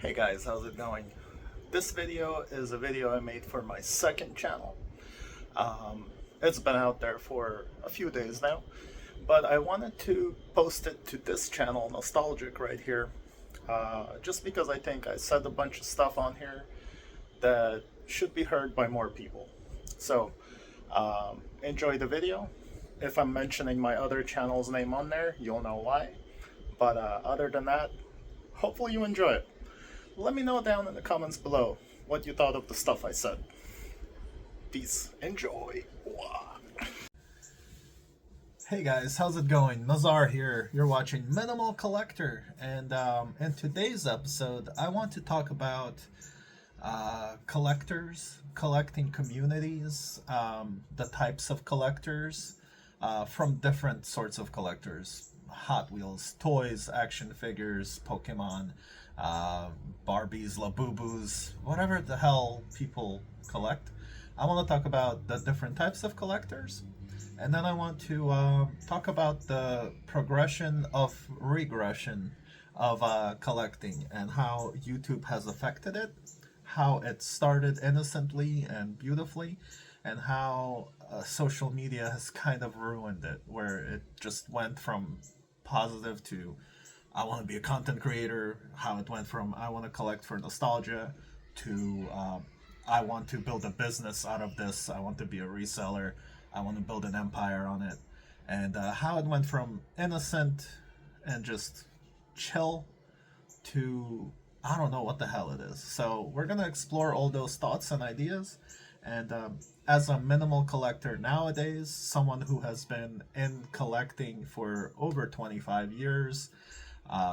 Hey guys, how's it going? This video is a video I made for my second channel. Um, it's been out there for a few days now, but I wanted to post it to this channel, Nostalgic, right here, just because I think I said a bunch of stuff on here that should be heard by more people. So, enjoy the video. If I'm mentioning my other channel's name on there, you'll know why. But other than that, hopefully you enjoy it. Let me know down in the comments below what you thought of the stuff I said. Peace. Enjoy. Hey guys, how's it going? Nazar here. You're watching Minimal Collector, and in today's episode, I want to talk about collectors, collecting communities, the types of collectors, from different sorts of collectors. Hot Wheels, toys, action figures, Pokemon, Barbies, Labubus, whatever the hell people collect. I want to talk about the different types of collectors, and then I want to talk about the progression of regression of collecting and how YouTube has affected it, how it started innocently and beautifully, and how social media has kind of ruined it, where it just went from positive to I want to be a content creator, how it went from I want to collect for nostalgia to I want to build a business out of this, I want to be a reseller, I want to build an empire on it, and how it went from innocent and just chill to I don't know what the hell it is. So we're gonna explore all those thoughts and ideas. And as a minimal collector nowadays, someone who has been in collecting for over 25 years,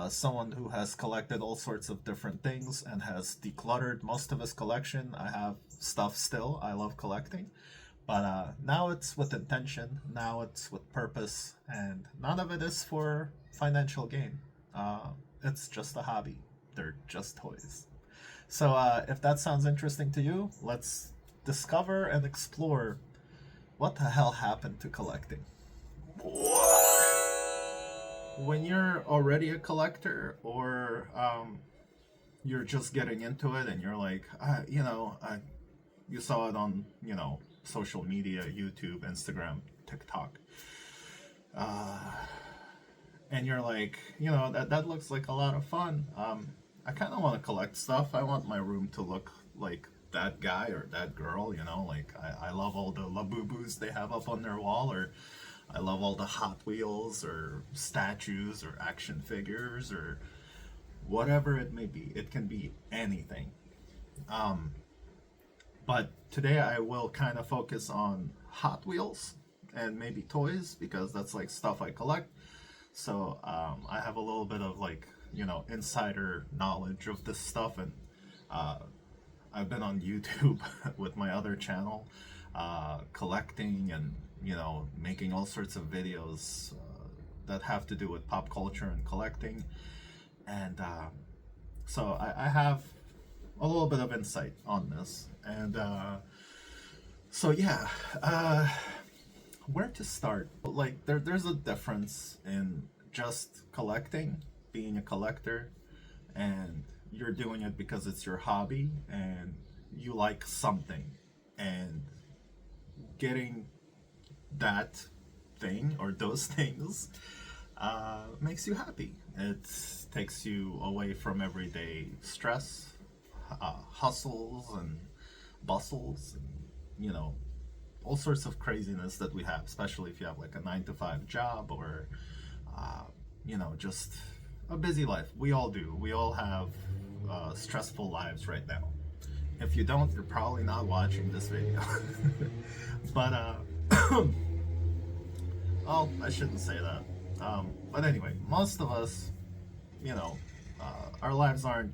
someone who has collected all sorts of different things and has decluttered most of his collection. I have stuff still. I love collecting. But now it's with intention, now it's with purpose, and none of it is for financial gain. It's just a hobby. They're just toys. So if that sounds interesting to you, let's discover and explore what the hell happened to collecting. When you're already a collector, or you're just getting into it and you're like, you saw it on, social media, YouTube, Instagram, TikTok. And you're like, that looks like a lot of fun. I kind of want to collect stuff. I want my room to look like that guy or that girl, like I love all the Labubus they have up on their wall, or I love all the Hot Wheels or statues or action figures or whatever it may be. It can be anything. But today I will kind of focus on Hot Wheels and maybe toys, because that's like stuff I collect. So I have a little bit of insider knowledge of this stuff, and I've been on YouTube with my other channel, collecting and making all sorts of videos that have to do with pop culture and collecting, and so I have a little bit of insight on this, and so yeah, where to start? Like there's a difference in just collecting, being a collector, and you're doing it because it's your hobby and you like something, and getting that thing or those things makes you happy. It takes you away from everyday stress, hustles and bustles, and all sorts of craziness that we have, especially if you have like a 9 to 5 job, or just a busy life. We all do. We all have stressful lives right now. If you don't, you're probably not watching this video. But oh, I shouldn't say that. But anyway, most of us, our lives aren't,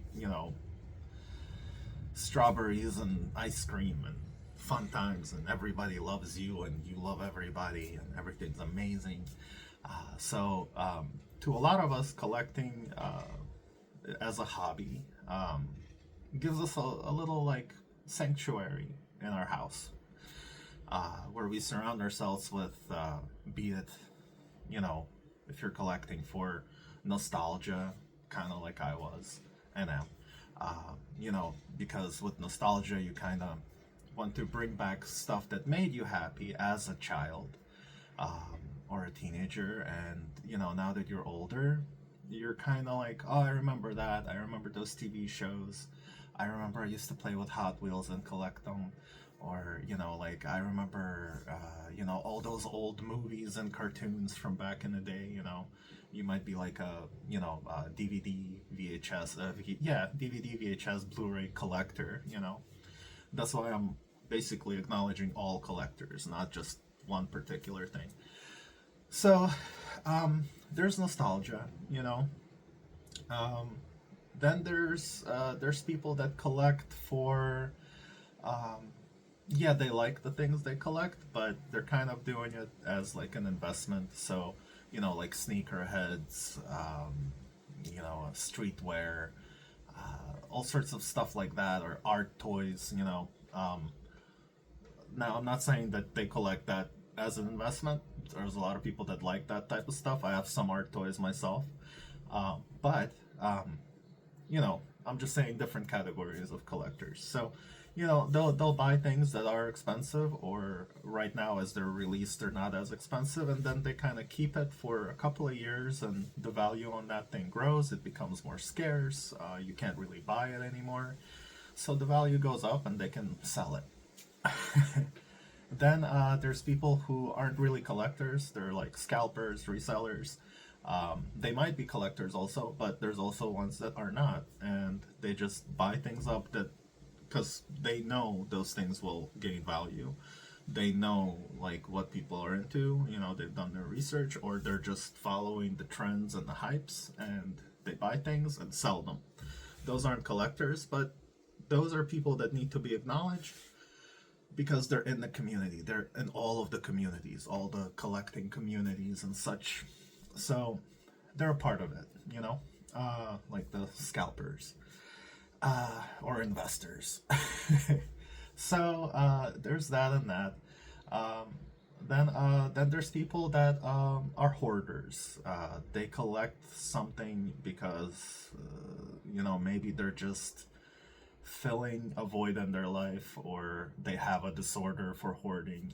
strawberries and ice cream and fun times and everybody loves you and you love everybody and everything's amazing. So to a lot of us, collecting as a hobby gives us a little like sanctuary in our house, where we surround ourselves with, be it, if you're collecting for nostalgia, kind of like I was and am, Because with nostalgia, you kind of want to bring back stuff that made you happy as a child, or a teenager. And, now that you're older, you're kind of like, oh, I remember that. I remember those TV shows. I remember I used to play with Hot Wheels and collect them. Or, like I remember, all those old movies and cartoons from back in the day. You might be like a, DVD, VHS, DVD, VHS, Blu-ray collector. That's why I'm basically acknowledging all collectors, not just one particular thing. So, there's nostalgia. Um, then there's people that collect for, yeah, they like the things they collect, but they're kind of doing it as like an investment. So, like sneakerheads, streetwear, all sorts of stuff like that, or art toys. Now, I'm not saying that they collect that as an investment. There's a lot of people that like that type of stuff. I have some art toys myself, but I'm just saying different categories of collectors. So, they'll buy things that are expensive, or right now as they're released, they're not as expensive, and then they kind of keep it for a couple of years, and the value on that thing grows. It becomes more scarce. You can't really buy it anymore, so the value goes up, and they can sell it. Then there's people who aren't really collectors. They're like scalpers, resellers. They might be collectors also, but there's also ones that are not, and they just buy things up that because they know those things will gain value. They know like what people are into. They've done their research, or they're just following the trends and the hypes, and they buy things and sell them. Those aren't collectors, but those are people that need to be acknowledged because they're in the community. They're in all of the communities, all the collecting communities and such. So they're a part of it, like the scalpers, or investors. So there's that and that. Then there's people that are hoarders. They collect something because maybe they're just filling a void in their life, or they have a disorder for hoarding,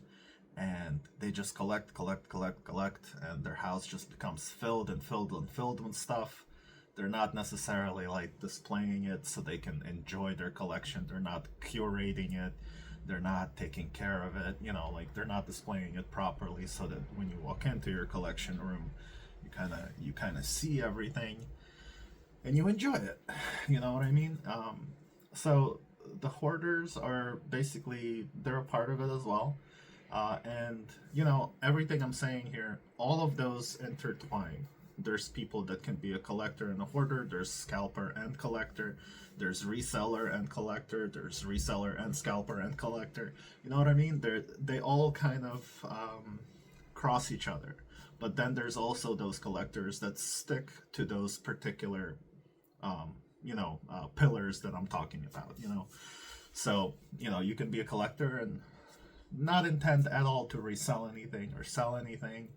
and they just collect, collect, collect, collect, and their house just becomes filled and filled and filled with stuff. They're not necessarily like displaying it so they can enjoy their collection. They're not curating it. They're not taking care of it. Like they're not displaying it properly so that when you walk into your collection room, you kind of see everything and you enjoy it. You know what I mean? So the hoarders are basically, they're a part of it as well. And everything I'm saying here, all of those intertwine. There's people that can be a collector and a hoarder. There's scalper and collector. There's reseller and collector. There's reseller and scalper and collector. You know what I mean? They all kind of cross each other. But then there's also those collectors that stick to those particular pillars that I'm talking about. So you can be a collector and not intend at all to resell anything or sell anything.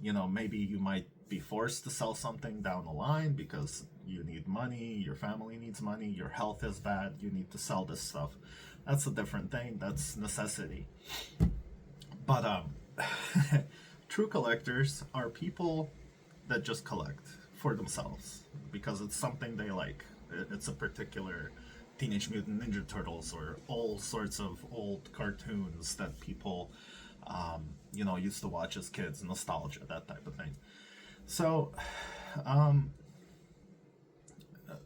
Maybe you might be forced to sell something down the line because you need money, your family needs money, your health is bad, you need to sell this stuff. That's a different thing. That's necessity. But true collectors are people that just collect for themselves because it's something they like. It's a particular Teenage Mutant Ninja Turtles or all sorts of old cartoons that people used to watch as kids, nostalgia, that type of thing. So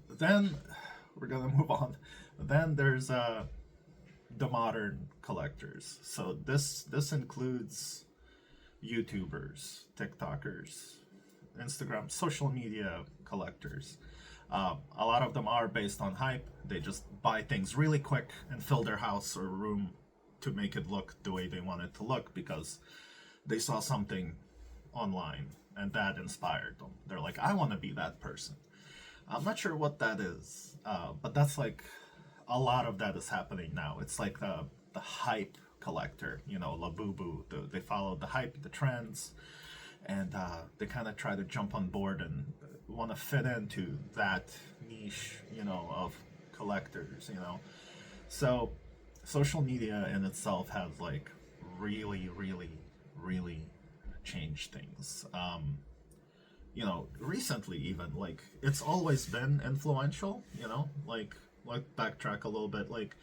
then we're gonna move on. Then there's the modern collectors. So this includes YouTubers, TikTokers, Instagram, social media collectors. A lot of them are based on hype. They just buy things really quick and fill their house or room to make it look the way they want it to look because they saw something online and that inspired them. They're like, I want to be that person. I'm not sure what that is, but that's like a lot of that is happening now. It's like the hype collector, Labubu. They follow the hype, the trends, and they kind of try to jump on board and want to fit into that niche, of collectors, So social media in itself has like really, really, really changed things. Recently even, like, it's always been influential, like backtrack a little bit, like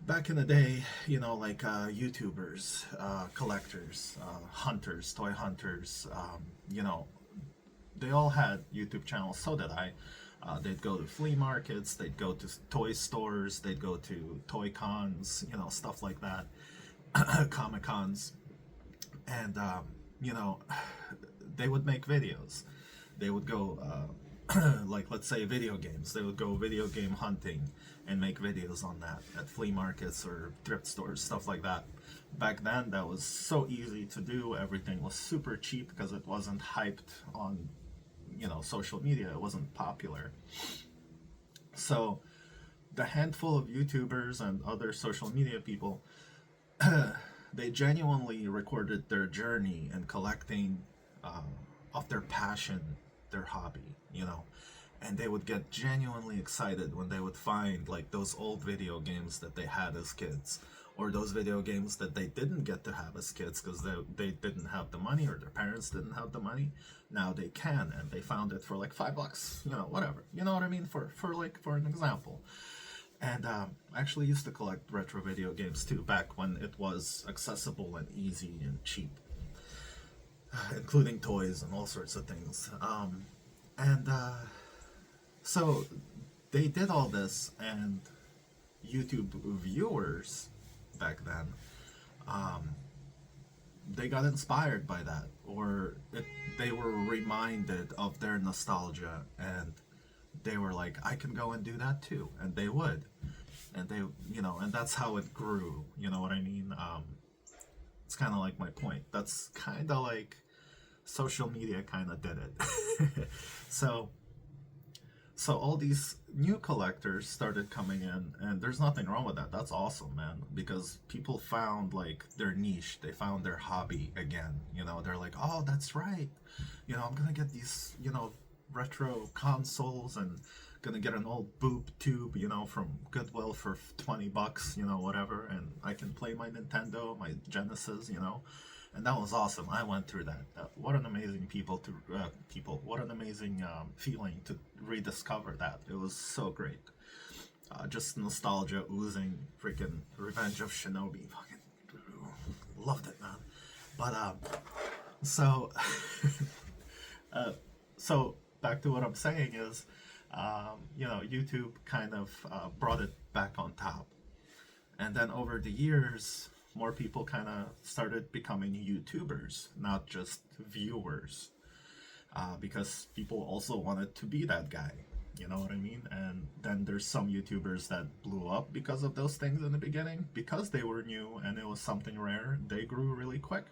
back in the day, YouTubers, collectors, hunters, toy hunters, they all had YouTube channels. So did I. They'd go to flea markets, they'd go to toy stores, they'd go to toy cons, stuff like that, Comic Cons, and they would make videos. They would go, like, let's say video games. They would go video game hunting and make videos on that at flea markets or thrift stores, stuff like that. Back then, that was so easy to do. Everything was super cheap because it wasn't hyped on, social media. It wasn't popular. So the handful of YouTubers and other social media people, they genuinely recorded their journey in collecting of their passion, their hobby, and they would get genuinely excited when they would find like those old video games that they had as kids, or those video games that they didn't get to have as kids because they didn't have the money, or their parents didn't have the money. Now they can, and they found it for like $5, whatever, you know what I mean, for an example. And I actually used to collect retro video games too, back when it was accessible and easy and cheap, including toys and all sorts of things. So they did all this, and YouTube viewers back then, they got inspired by that, or they were reminded of their nostalgia, and they were like, I can go and do that too, and they would, and they, and that's how it grew. You know what I mean? It's kind of like my point. That's kind of like social media kind of did it. So all these new collectors started coming in, and there's nothing wrong with that. That's awesome, man, because people found like their niche. They found their hobby again. They're like, oh, that's right. I'm gonna get these, retro consoles, and gonna get an old boob tube, from Goodwill for $20, whatever, and I can play my Nintendo, my Genesis, and that was awesome. I went through that. What an amazing what an amazing feeling to rediscover that. It was so great. Just nostalgia oozing. Freaking Revenge of Shinobi. Fucking loved it, man. But so so back to what I'm saying is, YouTube kind of brought it back on top, and then over the years, more people kind of started becoming YouTubers, not just viewers, because people also wanted to be that guy, you know what I mean? And then there's some YouTubers that blew up because of those things in the beginning, because they were new and it was something rare. They grew really quick.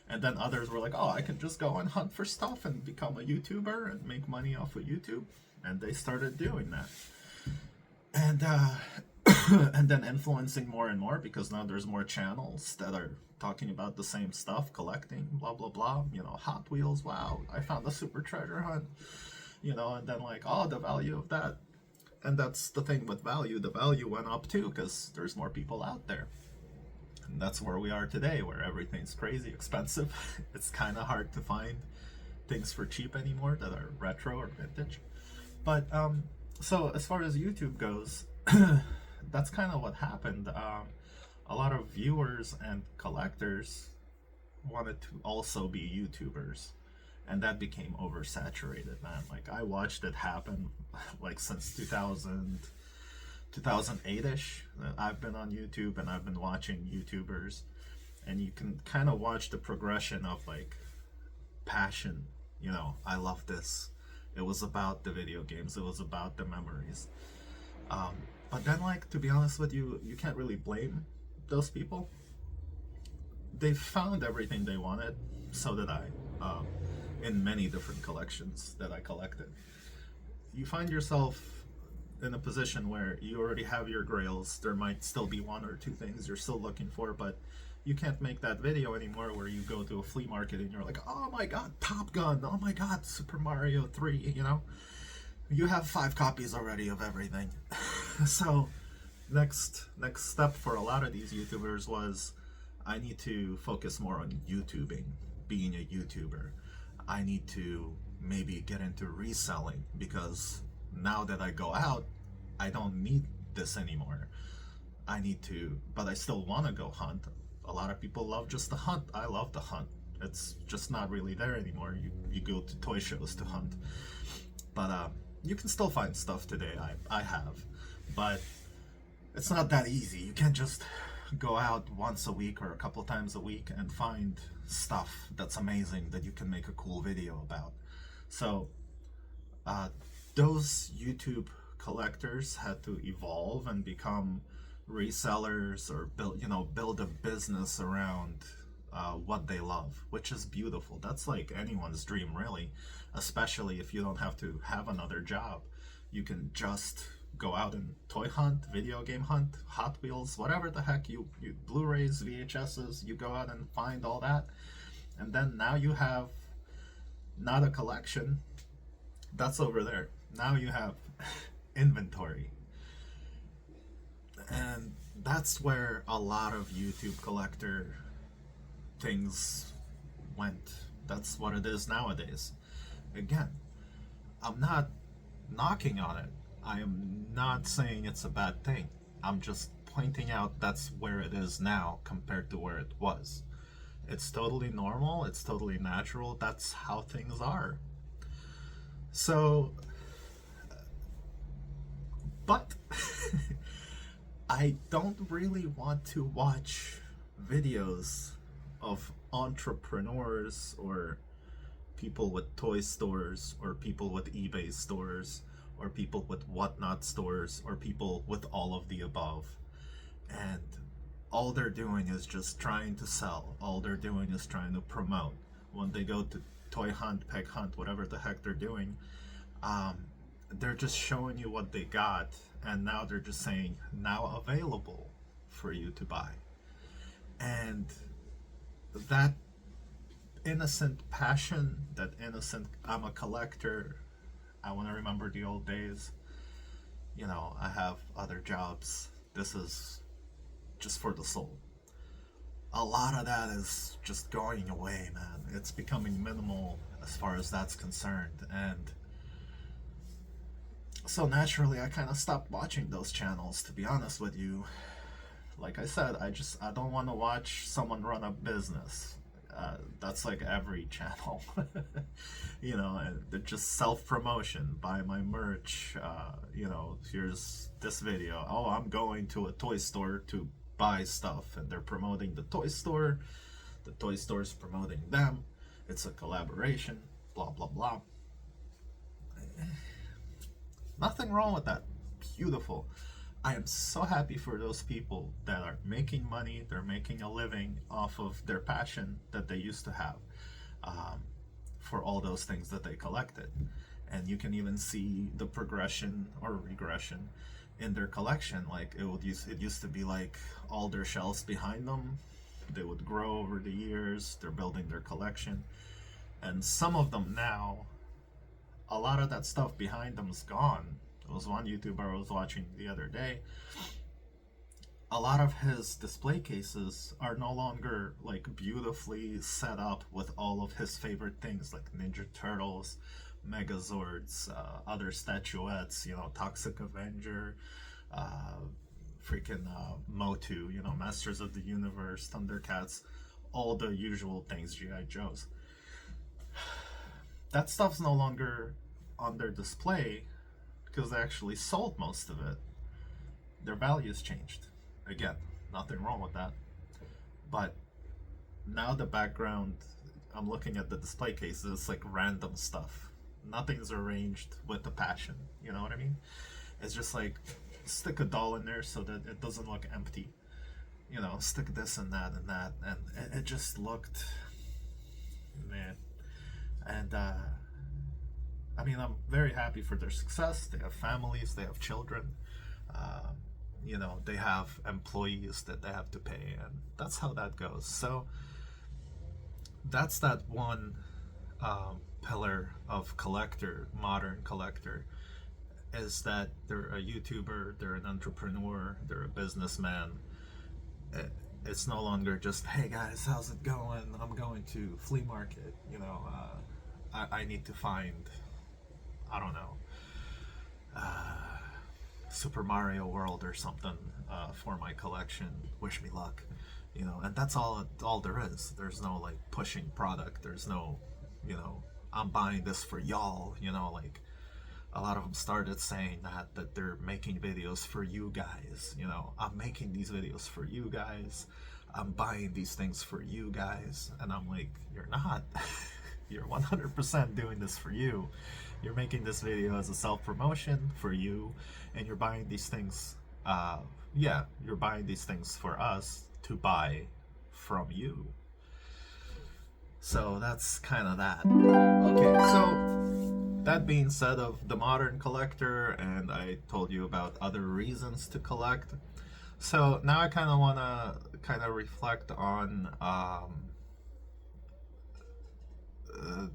And then others were like, oh, I can just go and hunt for stuff and become a YouTuber and make money off of YouTube. And they started doing that. And and then influencing more and more, because now there's more channels that are talking about the same stuff, collecting, blah, blah, blah. Hot Wheels, wow, I found a super treasure hunt. And then like, oh, the value of that. And that's the thing with value. The value went up too, because there's more people out there. And that's where we are today, where everything's crazy expensive. It's kind of hard to find things for cheap anymore that are retro or vintage. But so as far as YouTube goes, that's kind of what happened. A lot of viewers and collectors wanted to also be YouTubers, and that became oversaturated, man. Like, I watched it happen like since 2008ish. I've been on YouTube and I've been watching YouTubers, and you can kind of watch the progression of like passion. I love this. It was about the video games. It was about the memories. But then, like, to be honest with you, you can't really blame those people. They found everything they wanted. So did I, in many different collections that I collected. You find yourself in a position where you already have your grails. There might still be one or two things you're still looking for, but you can't make that video anymore where you go to a flea market and you're like, oh my god, Top Gun, oh my god, Super Mario 3, you have 5 copies already of everything. So next step for a lot of these YouTubers was, I need to focus more on YouTubing, being a YouTuber. I need to maybe get into reselling, because now that I go out, I don't need this anymore. I need to, but I still want to go hunt. A lot of people love just the hunt. I love the hunt. It's just not really there anymore. You go to toy shows to hunt, but you can still find stuff today. I have, but it's not that easy. You can't just go out once a week or a couple times a week and find stuff that's amazing that you can make a cool video about. So those YouTube collectors had to evolve and become resellers, or build a business around what they love, which is beautiful. That's like anyone's dream, really, especially if you don't have to have another job. You can just go out and toy hunt, video game hunt, Hot Wheels, whatever the heck you Blu-rays, VHSs, you go out and find all that, and then now you have not a collection that's over there. Now you have inventory. And that's where a lot of YouTube collector things went. That's what it is nowadays. Again, I'm not knocking on it. I am not saying it's a bad thing. I'm just pointing out that's where it is now compared to where it was. It's totally normal, it's totally natural, that's how things are. So, but I don't really want to watch videos of entrepreneurs or people with toy stores or people with eBay stores or people with whatnot stores or people with all of the above. And all they're doing is just trying to sell. All they're doing is trying to promote. When they go to toy hunt, peg hunt, whatever the heck they're doing, they're just showing you what they got, and now they're just saying, now available for you to buy. And that innocent passion, that innocent, I'm a collector, I want to remember the old days, I have other jobs, this is just for the soul. A lot of that is just going away, man. It's becoming minimal as far as that's concerned. And so naturally, I kind of stopped watching those channels, to be honest with you. Like I said, I don't want to watch someone run a business. That's like every channel, and they're just self-promotion. Buy my merch, here's this video. Oh, I'm going to a toy store to buy stuff, and they're promoting the toy store. The toy store's promoting them. It's a collaboration, blah, blah, blah. Nothing wrong with that. Beautiful. I am so happy for those people that are making money, they're making a living off of their passion that they used to have, for all those things that they collected. And you can even see the progression or regression in their collection. Like it used to be like all their shelves behind them, they would grow over the years, they're building their collection. And some of them now, a lot of that stuff behind them is gone. There was one YouTuber I was watching the other day. A lot of his display cases are no longer like beautifully set up with all of his favorite things, like Ninja Turtles, Megazords, other statuettes, Toxic Avenger, freaking Motu, Masters of the Universe, Thundercats, all the usual things, G.I. Joes. That stuff's no longer on their display because they actually sold most of it. Their values changed. Again, nothing wrong with that. But now the background, I'm looking at the display cases, it's like random stuff. Nothing's arranged with the passion, you know what I mean? It's just like, stick a doll in there so that it doesn't look empty. Stick this and that, and it just looked, man. And I'm very happy for their success. They have families, they have children, they have employees that they have to pay, and that's how that goes. So that's that one pillar of collector, modern collector, is that they're a YouTuber, they're an entrepreneur, they're a businessman. It's no longer just, hey guys, how's it going? I'm going to flea market. I need to find, I don't know, Super Mario World or something for my collection. Wish me luck, and that's all there is. There's no like pushing product. There's no, I'm buying this for y'all. Like a lot of them started saying that they're making videos for you guys. I'm making these videos for you guys. I'm buying these things for you guys, and I'm like, you're not. You're 100% doing this for you. You're making this video as a self-promotion for you, and you're buying these things. You're buying these things for us to buy from you. So that's kind of that. Okay, so that being said of the modern collector, and I told you about other reasons to collect. So now I kind of want to reflect on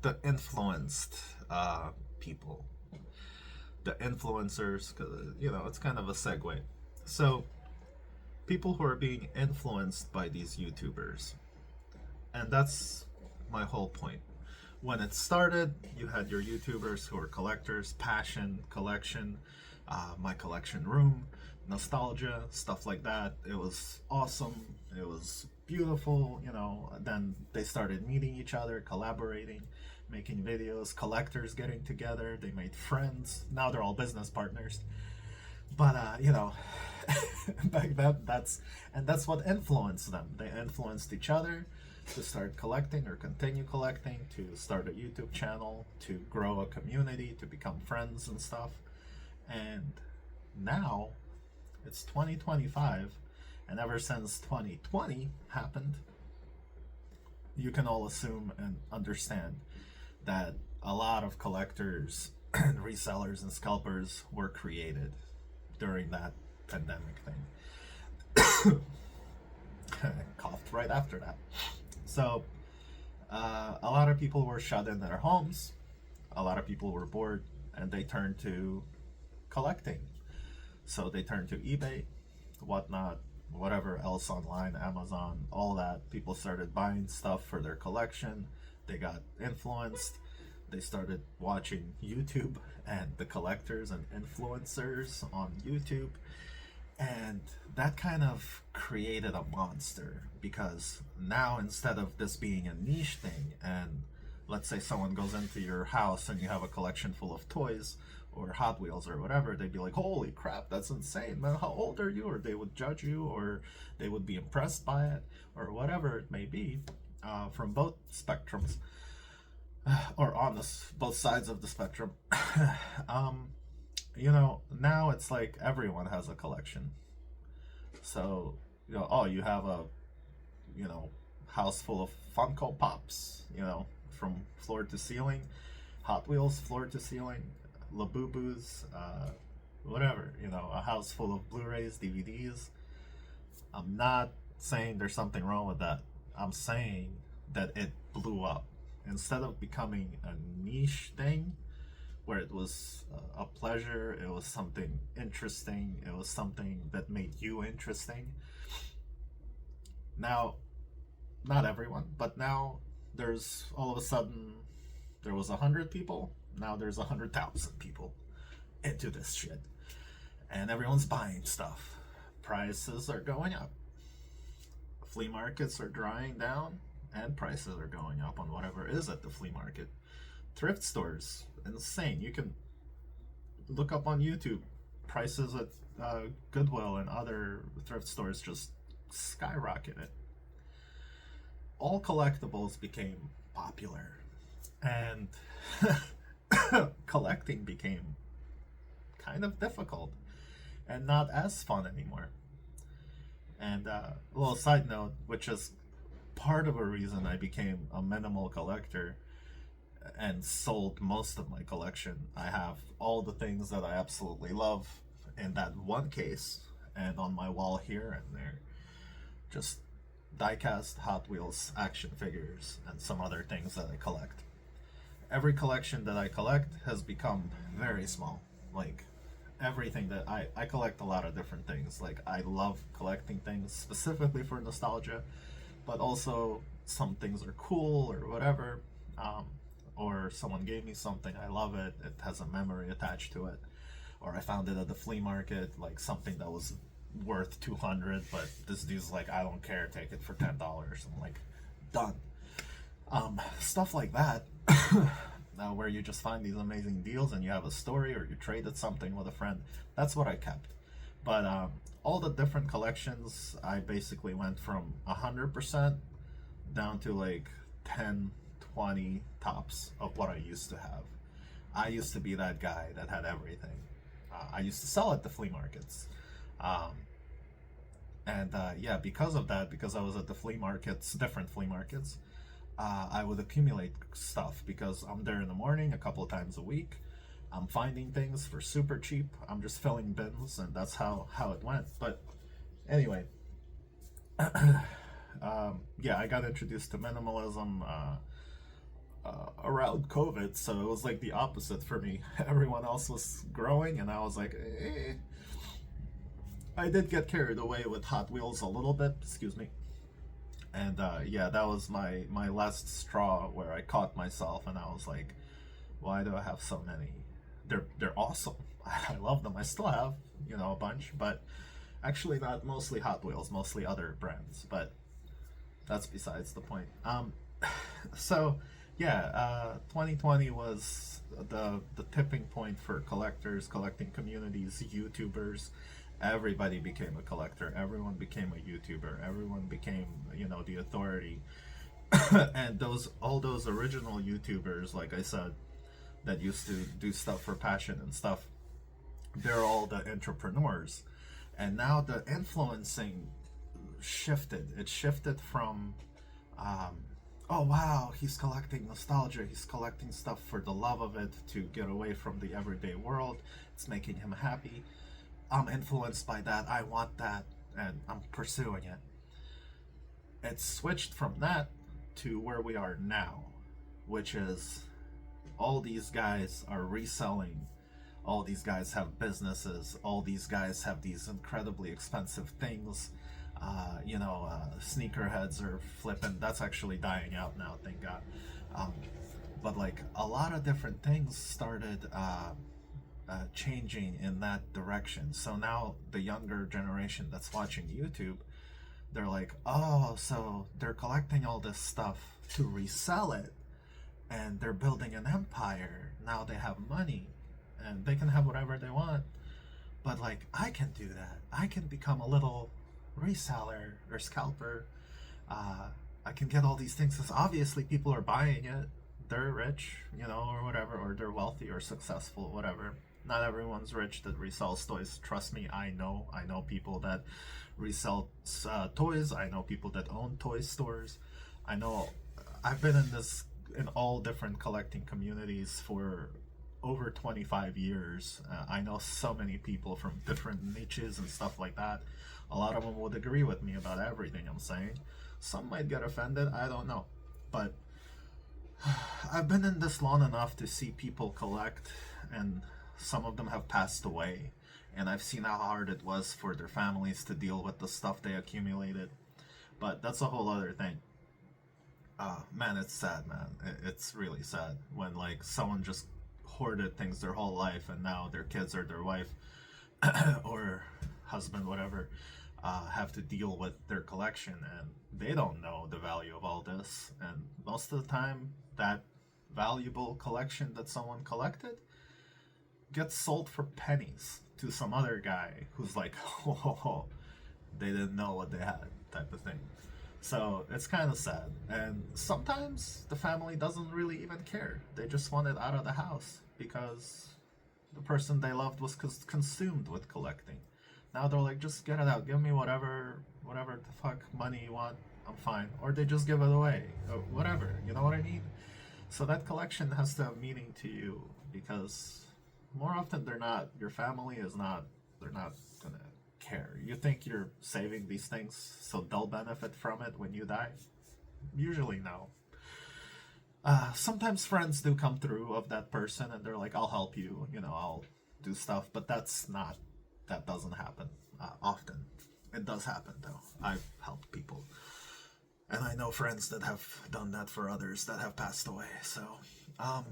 the influenced people, the influencers, because it's kind of a segue. So people who are being influenced by these YouTubers, and that's my whole point. When it started, you had your YouTubers who were collectors, passion, collection, my collection room, nostalgia, stuff like that. It was awesome. It was beautiful. Then they started meeting each other, collaborating, making videos, collectors getting together. They made friends. Now they're all business partners. But back then, that's what influenced them. They influenced each other to start collecting or continue collecting, to start a YouTube channel, to grow a community, to become friends and stuff. And now it's 2025, and ever since 2020 happened, you can all assume and understand that a lot of collectors and resellers and scalpers were created during that pandemic thing. Coughed right after that. So a lot of people were shut in their homes, a lot of people were bored, and they turned to collecting. So they turned to eBay, whatnot, whatever else online, Amazon, all that. People started buying stuff for their collection. They got influenced. They started watching YouTube and the collectors and influencers on YouTube. And that kind of created a monster, because now instead of this being a niche thing, and let's say someone goes into your house and you have a collection full of toys or Hot Wheels or whatever, they'd be like, holy crap, that's insane, man, how old are you? Or they would judge you, or they would be impressed by it, or whatever it may be, from both spectrums, or on both sides of the spectrum. Now it's like everyone has a collection. So, you have a, house full of Funko Pops, from floor to ceiling, Hot Wheels floor to ceiling, Labubus, whatever, a house full of Blu-rays, DVDs. I'm not saying there's something wrong with that. I'm saying that it blew up. Instead of becoming a niche thing, where it was a pleasure, it was something interesting, it was something that made you interesting. Now, not everyone, but now there's all of a sudden, there was 100 people, now there's 100,000 people into this shit. And everyone's buying stuff. Prices are going up. Flea markets are drying down, and prices are going up on whatever is at the flea market. Thrift stores, insane. You can look up on YouTube prices at Goodwill and other thrift stores just skyrocketed. All collectibles became popular, and collecting became kind of difficult and not as fun anymore. And a little side note, which is part of a reason I became a minimal collector and sold most of my collection. I have all the things that I absolutely love in that one case, and on my wall here and there, just diecast Hot Wheels action figures and some other things that I collect. Every collection that I collect has become very small. Like, everything that I collect a lot of different things. Like I love collecting things specifically for nostalgia, but also some things are cool or whatever. Um, or someone gave me something, I love it. It has a memory attached to it. Or I found it at the flea market, like something that was worth 200, but this dude's like, I don't care, take it for $10. I'm like, done. Stuff like that. Where you just find these amazing deals and you have a story or you traded something with a friend. That's what I kept. But all the different collections, I basically went from 100% down to like 10, 20 tops of what I used to have. I used to be that guy that had everything. I used to sell at the flea markets. Um, and yeah, because of that, because I was at the flea markets, different flea markets, I would accumulate stuff because I'm there in the morning a couple of times a week. I'm finding things for super cheap. I'm just filling bins, and that's how it went. But anyway, yeah, I got introduced to minimalism around COVID, so it was like the opposite for me. Everyone else was growing, and I was like, eh. I did get carried away with Hot Wheels a little bit. Excuse me. And yeah, that was my last straw where I caught myself, and I was like, why do I have so many? They're awesome. I love them. I still have, a bunch, but actually not mostly Hot Wheels, mostly other brands. But that's besides the point. So yeah, 2020 was the tipping point for collectors, collecting communities, YouTubers. Everybody became a collector. Everyone became a YouTuber. Everyone became, the authority. And all those original YouTubers, like I said, that used to do stuff for passion and stuff, they're all the entrepreneurs. And now the influencing shifted. It shifted from, oh wow, he's collecting nostalgia, he's collecting stuff for the love of it to get away from the everyday world. It's making him happy. I'm influenced by that, I want that, and I'm pursuing it. It's switched from that to where we are now, which is all these guys are reselling. All these guys have businesses. All these guys have these incredibly expensive things. Sneakerheads are flipping. That's actually dying out now, thank God. But like a lot of different things started changing in that direction. So now the younger generation that's watching YouTube, they're like, oh, so they're collecting all this stuff to resell it, and they're building an empire. Now they have money and they can have whatever they want. But like, I can do that. I can become a little reseller or scalper. I can get all these things because obviously people are buying it. They're rich, or whatever, or they're wealthy or successful, whatever. Not everyone's rich that resells toys. Trust me, I know people that resell toys. I know people that own toy stores. I've been in all different collecting communities for over 25 years. I know so many people from different niches and stuff like that. A lot of them would agree with me about everything I'm saying. Some might get offended, I don't know. But I've been in this long enough to see people collect, and some of them have passed away. And I've seen how hard it was for their families to deal with the stuff they accumulated. But that's a whole other thing. Man, it's sad, man. It's really sad when like someone just hoarded things their whole life, and now their kids or their wife or husband, whatever, have to deal with their collection, and they don't know the value of all this. And most of the time, that valuable collection that someone collected gets sold for pennies to some other guy who's like, oh, they didn't know what they had, type of thing. So it's kind of sad. And sometimes the family doesn't really even care. They just want it out of the house because the person they loved was consumed with collecting. Now they're like, just get it out. Give me whatever the fuck money you want. I'm fine. Or they just give it away. Or whatever. You know what I mean? So that collection has to have meaning to you, because more often than not, your family is not, they're not gonna care. You think you're saving these things so they'll benefit from it when you die? Usually no. Sometimes friends do come through of that person and they're like, I'll help you, do stuff, but that doesn't happen often. It does happen though. I've helped people, and I know friends that have done that for others that have passed away. So, um,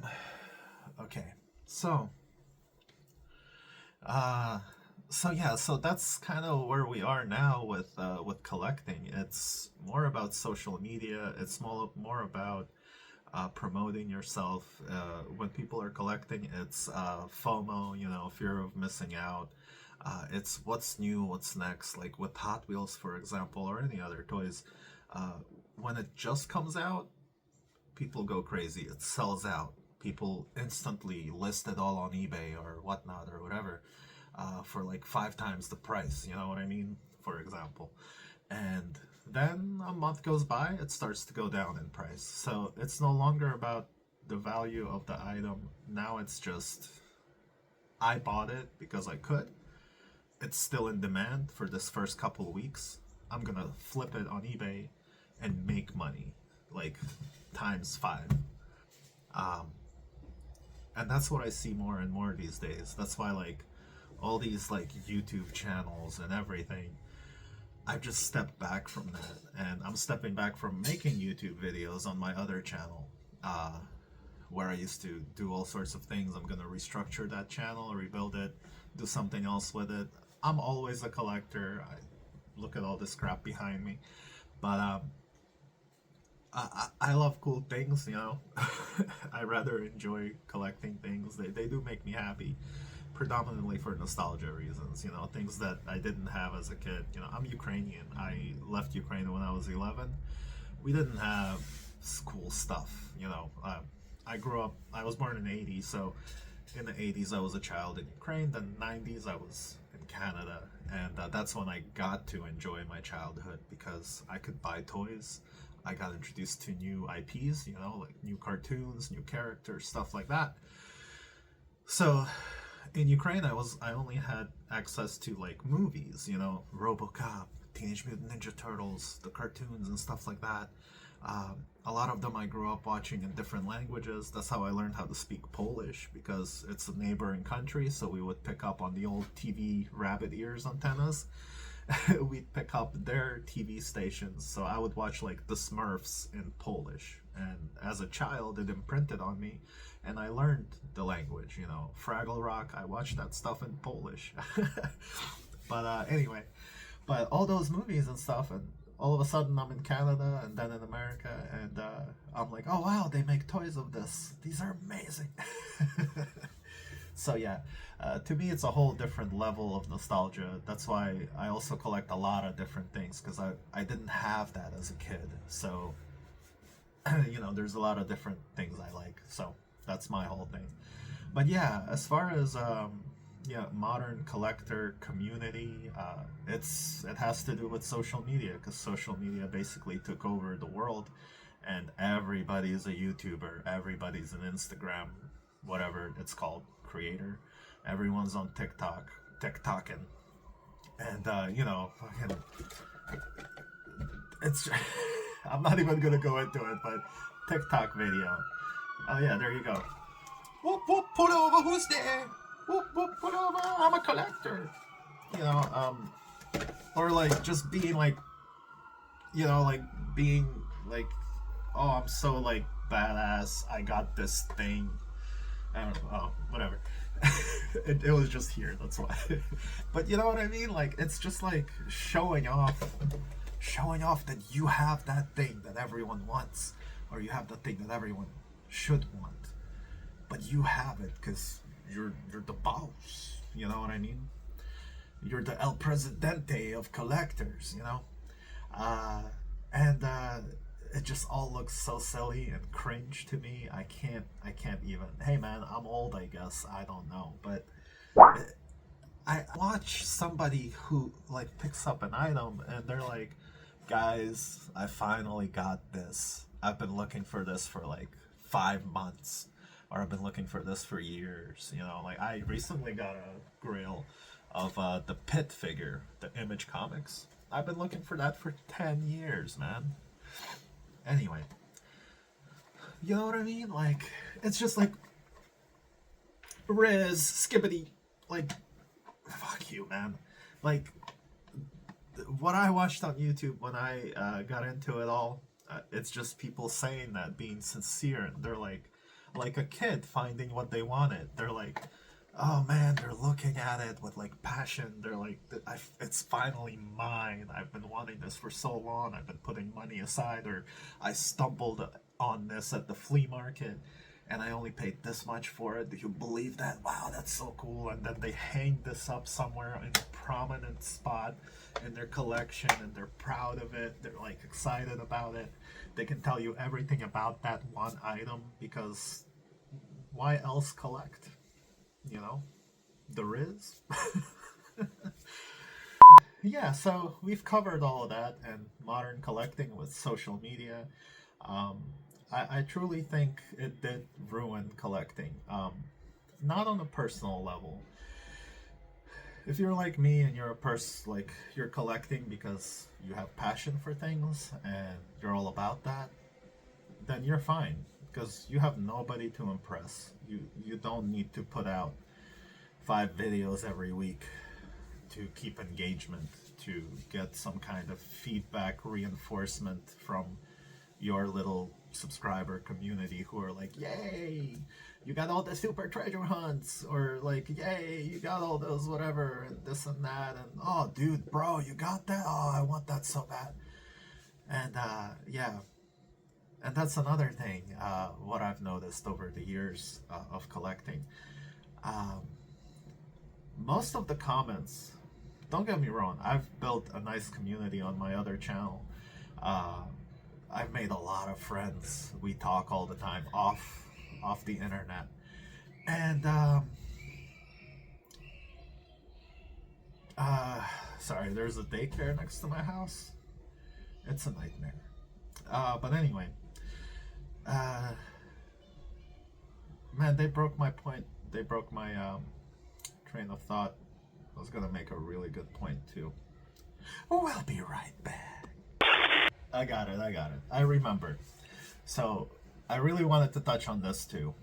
okay, so, uh, so yeah, so that's kind of where we are now with collecting. It's more about social media. It's more about promoting yourself. When people are collecting, it's FOMO, fear of missing out. It's what's new, what's next. Like with Hot Wheels, for example, or any other toys. Uh, when it just comes out, people go crazy. It sells out. People instantly list it all on eBay or whatnot or whatever for like 5 times the price. You know what I mean? For example. And then a month goes by, it starts to go down in price. So it's no longer about the value of the item. Now it's just, I bought it because I could. It's still in demand for this first couple of weeks. I'm gonna flip it on eBay and make money, like times 5. Um, and that's what I see more and more these days. That's why like all these like YouTube channels and everything, I've just stepped back from that, and I'm stepping back from making YouTube videos on my other channel, where I used to do all sorts of things. I'm gonna restructure that channel, rebuild it, do something else with it. I'm always a collector. I look at all this crap behind me, but I love cool things, I rather enjoy collecting things. They do make me happy, predominantly for nostalgia reasons, things that I didn't have as a kid. I'm Ukrainian. I left Ukraine when I was 11. We didn't have cool stuff, I was born in the 80s, so in the 80s I was a child in Ukraine, then 90s I was in Canada, and that's when I got to enjoy my childhood because I could buy toys. I got introduced to new IPs, like new cartoons, new characters, stuff like that. So in Ukraine, I only had access to like movies, RoboCop, Teenage Mutant Ninja Turtles, the cartoons and stuff like that. A lot of them I grew up watching in different languages. That's how I learned how to speak Polish, because it's a neighboring country, so we would pick up on the old TV rabbit ears antennas. We'd pick up their TV stations, so I would watch like the Smurfs in Polish, and as a child it imprinted on me, and I learned the language. Fraggle Rock, I watched that stuff in Polish. But anyway, but all those movies and stuff, and all of a sudden I'm in Canada and then in America, and I'm like, oh wow, they make toys of this, these are amazing. So yeah, to me it's a whole different level of nostalgia. That's why I also collect a lot of different things, because I didn't have that as a kid. So there's a lot of different things I like. So that's my whole thing. But yeah, as far as modern collector community, it has to do with social media, because social media basically took over the world, and everybody's a YouTuber, everybody's an Instagram, whatever it's called, creator. Everyone's on TikToking, and fucking, it's I'm not even gonna go into it, but TikTok video. Oh yeah, there you go. Whoop whoop, pull over, who's there? Whoop whoop, pull over, I'm a collector. Or like just being like, like being like, oh, I'm so like badass, I got this thing. I don't know, oh, whatever. It was just here, that's why. But you know what I mean? Like, it's just like showing off that you have that thing that everyone wants, or you have the thing that everyone should want, but you have it because you're the boss. You know what I mean? You're the El Presidente of collectors. And it just all looks so silly and cringe to me. I can't even. Hey man, I'm old, I guess. I don't know, but I watch somebody who like picks up an item and they're like, guys, I finally got this. I've been looking for this for like 5 months, or I've been looking for this for years. Like I recently got a grail of the Pit figure, the Image Comics. I've been looking for that for 10 years, man. Anyway, you know what I mean? Like, it's just like, Riz, skibbity, like, fuck you, man. Like, what I watched on YouTube when I got into it all, it's just people saying that, being sincere, and they're like a kid finding what they wanted. They're like, oh man, they're looking at it with like passion. They're like, it's finally mine. I've been wanting this for so long. I've been putting money aside, or I stumbled on this at the flea market and I only paid this much for it. Do you believe that? Wow, that's so cool. And then they hang this up somewhere in a prominent spot in their collection, and they're proud of it. They're like excited about it. They can tell you everything about that one item, because why else collect? You know? There is. Yeah, so we've covered all of that and modern collecting with social media. Um, I truly think it did ruin collecting. Not on a personal level. If you're like me and you're a person, like, you're collecting because you have passion for things and you're all about that, then you're fine, because you have nobody to impress. You don't need to put out 5 videos every week to keep engagement, to get some kind of feedback, reinforcement from your little subscriber community who are like, yay, you got all the super treasure hunts, or like, yay, you got all those whatever, and this and that, and oh dude, bro, you got that? Oh, I want that so bad. And yeah, and that's another thing, what I've noticed over the years of collecting. Um, Most of the comments, don't get me wrong, I've built a nice community on my other channel. Uh, I've made a lot of friends. We talk all the time off the internet. And sorry, there's a daycare next to my house. It's a nightmare. But anyway, uh, man, they broke my point. They broke my train of thought. I was gonna make a really good point too. We'll be right back. I got it. I remembered. So I really wanted to touch on this too.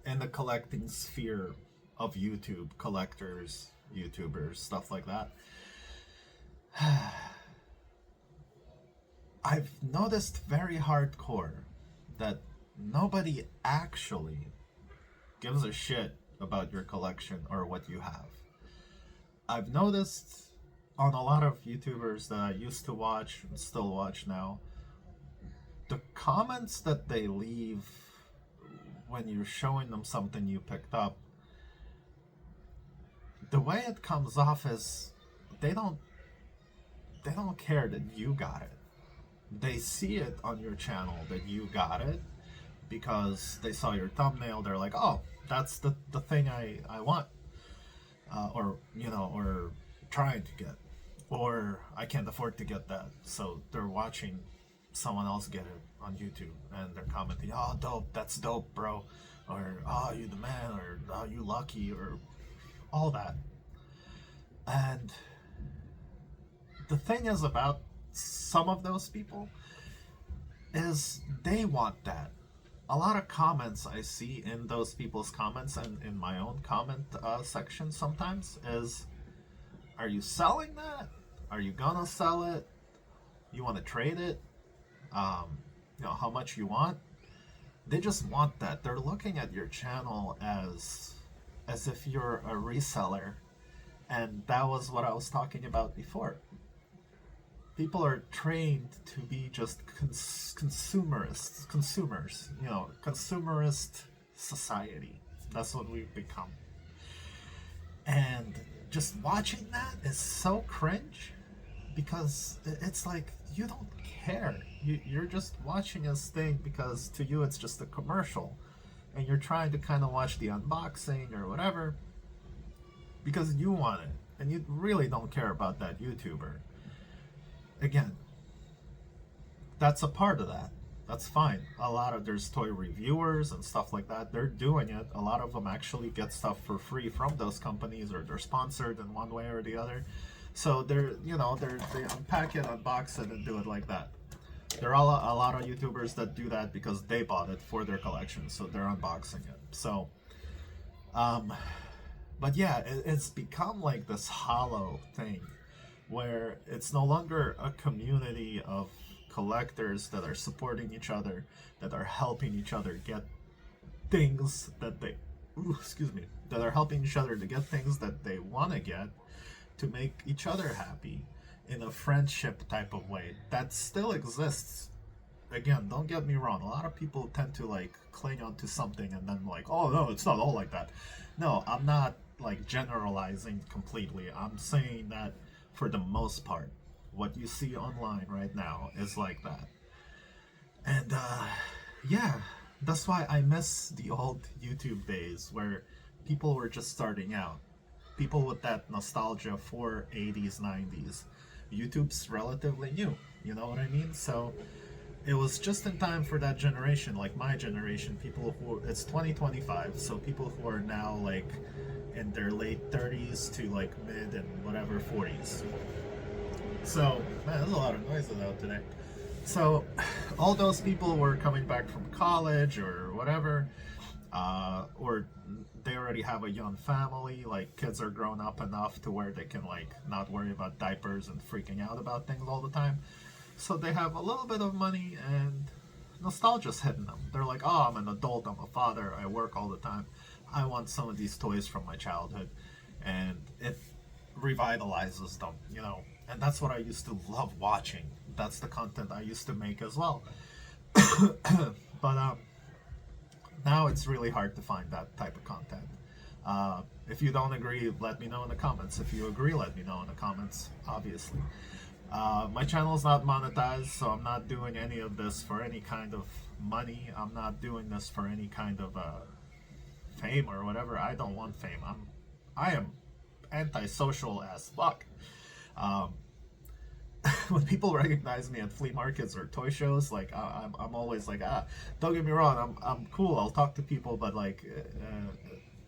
In the collecting sphere of YouTube, collectors, YouTubers, stuff like that. I've noticed very hardcore that nobody actually gives a shit about your collection or what you have. I've noticed on a lot of YouTubers that I used to watch and still watch now, the comments that they leave when you're showing them something you picked up, the way it comes off is they don't care that you got it. They see it on your channel that you got it because they saw your thumbnail. They're like, oh, that's the thing I want, or or trying to get, or I can't afford to get that, so they're watching someone else get it on YouTube and they're commenting, oh, dope, that's dope, bro, or oh, you the man, or oh, you lucky, or all that. And the thing is about some of those people is they want that. A lot of comments I see in those people's comments and in my own comment section sometimes is, are you selling that? Are you gonna sell it? You want to trade it? How much you want? They just want that. They're looking at your channel as if you're a reseller, and that was what I was talking about before. People are trained to be just consumers, consumerist society. That's what we've become. And just watching that is so cringe, because it's like, you don't care. You're just watching this thing because to you it's just a commercial, and you're trying to kind of watch the unboxing or whatever because you want it, and you really don't care about that YouTuber. Again, that's a part of that. That's fine. There's toy reviewers and stuff like that. They're doing it. A lot of them actually get stuff for free from those companies, or they're sponsored in one way or the other. So they unpack it, unbox it, and do it like that. There are a lot of YouTubers that do that because they bought it for their collection, so they're unboxing it. So, But yeah, it's become like this hollow thing where it's no longer a community of collectors that are supporting each other, that are helping each other get things that they, excuse me, that are helping each other to get things that they want to get to make each other happy in a friendship type of way that still exists. Again, don't get me wrong, a lot of people tend to like cling on to something and then like, oh no, it's not all like that. No, I'm not like generalizing completely. I'm saying that for the most part, what you see online right now is like that. And yeah, that's why I miss the old YouTube days where people were just starting out. People with that nostalgia for 80s, 90s. YouTube's relatively new, you know what I mean? So it was just in time for that generation, like my generation, people who, it's 2025, so people who are now like in their late 30s to like mid and whatever 40s. So, man, there's a lot of noises out today. So, all those people were coming back from college or whatever, or they already have a young family, like kids are grown up enough to where they can like not worry about diapers and freaking out about things all the time. So they have a little bit of money and nostalgia's hitting them. They're like, oh, I'm an adult, I'm a father, I work all the time. I want some of these toys from my childhood. And it revitalizes them, you know. And that's what I used to love watching. That's the content I used to make as well. But now it's really hard to find that type of content. If you don't agree, let me know in the comments. If you agree, let me know in the comments, obviously. My channel is not monetized, so I'm not doing any of this for any kind of money. I'm not doing this for any kind of fame or whatever. I don't want fame. I am antisocial as fuck. When people recognize me at flea markets or toy shows, like I'm always like, don't get me wrong, I'm cool. I'll talk to people, but like,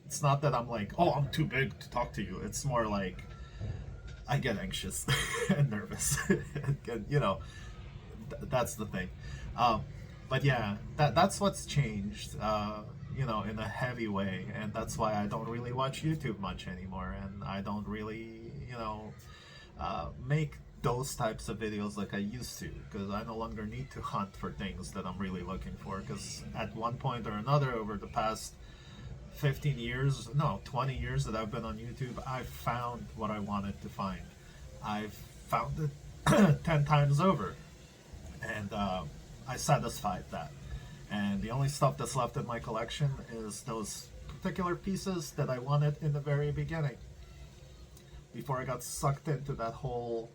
it's not that I'm like, oh, I'm too big to talk to you. It's more like I get anxious and nervous, and, you know, that's the thing. But yeah, that's what's changed, you know, in a heavy way, and that's why I don't really watch YouTube much anymore, and I don't really, you know, make those types of videos like I used to, because I no longer need to hunt for things that I'm really looking for, because at one point or another over the past 15 years, no, 20 years that I've been on YouTube, I've found what I wanted to find. I've found it 10 times over, and I satisfied that. And the only stuff that's left in my collection is those particular pieces that I wanted in the very beginning, before I got sucked into that whole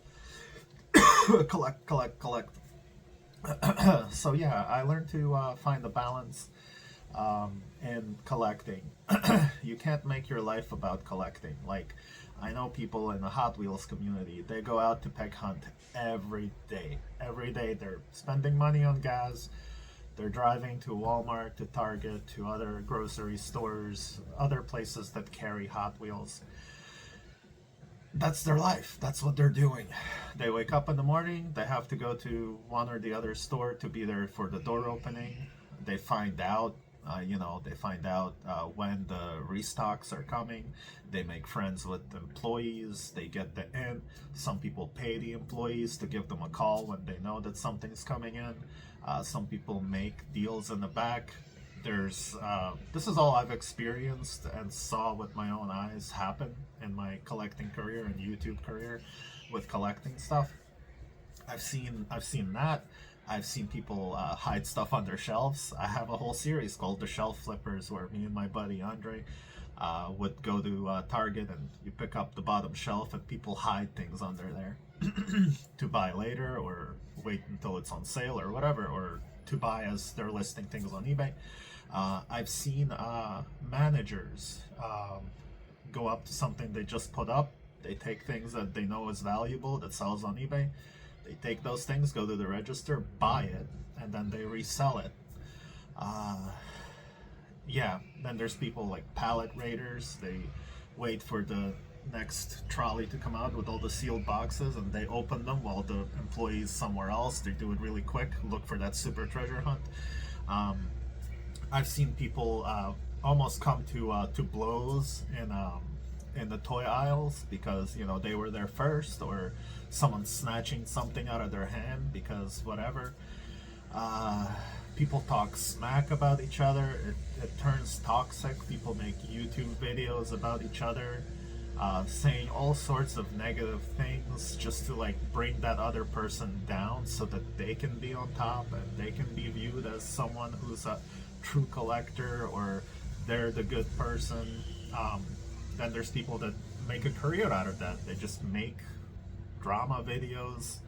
collect. So yeah, I learned to find the balance in collecting. You can't make your life about collecting. Like, I know people in the Hot Wheels community, they go out to peg hunt every day. Every day they're spending money on gas, they're driving to Walmart, to Target, to other grocery stores, other places that carry Hot Wheels. That's their life. That's what they're doing. They wake up in the morning, they have to go to one or the other store to be there for the door opening. They find out, when the restocks are coming. They make friends with employees. They get the in. Some people pay the employees to give them a call when they know that something's coming in. Some people make deals in the back. This is all I've experienced and saw with my own eyes happen in my collecting career and YouTube career with collecting stuff. I've seen that. I've seen people hide stuff on their shelves. I have a whole series called The Shelf Flippers, where me and my buddy Andre would go to Target, and you pick up the bottom shelf and people hide things under there to buy later, or wait until it's on sale or whatever, or to buy as they're listing things on eBay. I've seen managers go up to something they just put up. They take things that they know is valuable, that sells on eBay. They take those things, go to the register, buy it, and then they resell it. Yeah, then there's people like pallet raiders. They wait for the next trolley to come out with all the sealed boxes, and they open them while the employees somewhere else, they do it really quick, look for that super treasure hunt. I've seen people almost come to blows in in the toy aisles because, you know, they were there first, or someone snatching something out of their hand because whatever. Uh, People talk smack about each other. It turns toxic. People make YouTube videos about each other, saying all sorts of negative things just to like bring that other person down so that they can be on top and they can be viewed as someone who's a true collector, or they're the good person. Then there's people that make a career out of that. They just make drama videos,